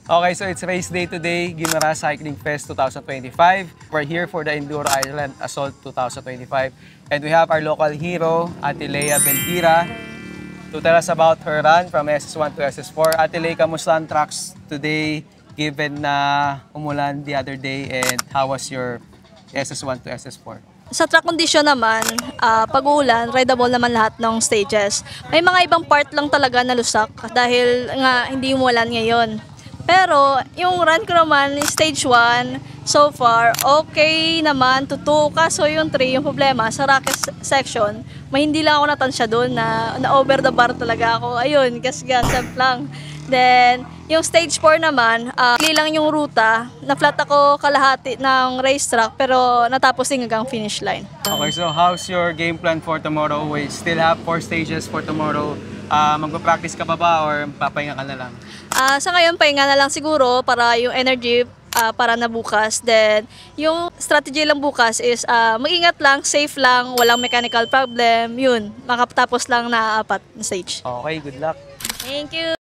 Okay, so it's race day today, Guimaras Cycling Fest 2025. We're here for the Enduro Island Assault 2025. And we have our local hero, Ate Lea Bentira, to tell us about her run from SS1 to SS4. Ate Lea, kamusta ang tracks today, given na umulan the other day, and how was your SS1 to SS4? Sa track condition naman, pag uulan, rideable naman lahat ng stages. May mga ibang part lang talaga na lusak dahil nga hindi umulan ngayon. Pero yung run ko naman, stage 1, so far, okay naman, tuto. Kaso yung 3, yung problema, sa rocket section, may hindi lang ako natansya doon na over the bar talaga ako. Ayun, gas-gas lang. Then, yung stage 4 naman, lang yung ruta. Na-flat ako kalahati ng racetrack pero natapos din hanggang finish line. Okay, so how's your game plan for tomorrow? We still have 4 stages for tomorrow. Magpa-practice ka pa ba or papahinga ka na lang? Sa ngayon, pahinga na lang siguro para yung energy para na bukas. Then, yung strategy lang bukas is mag-ingat lang, safe lang, walang mechanical problem. Yun, makapatapos lang na 4 na stage. Okay, good luck. Thank you!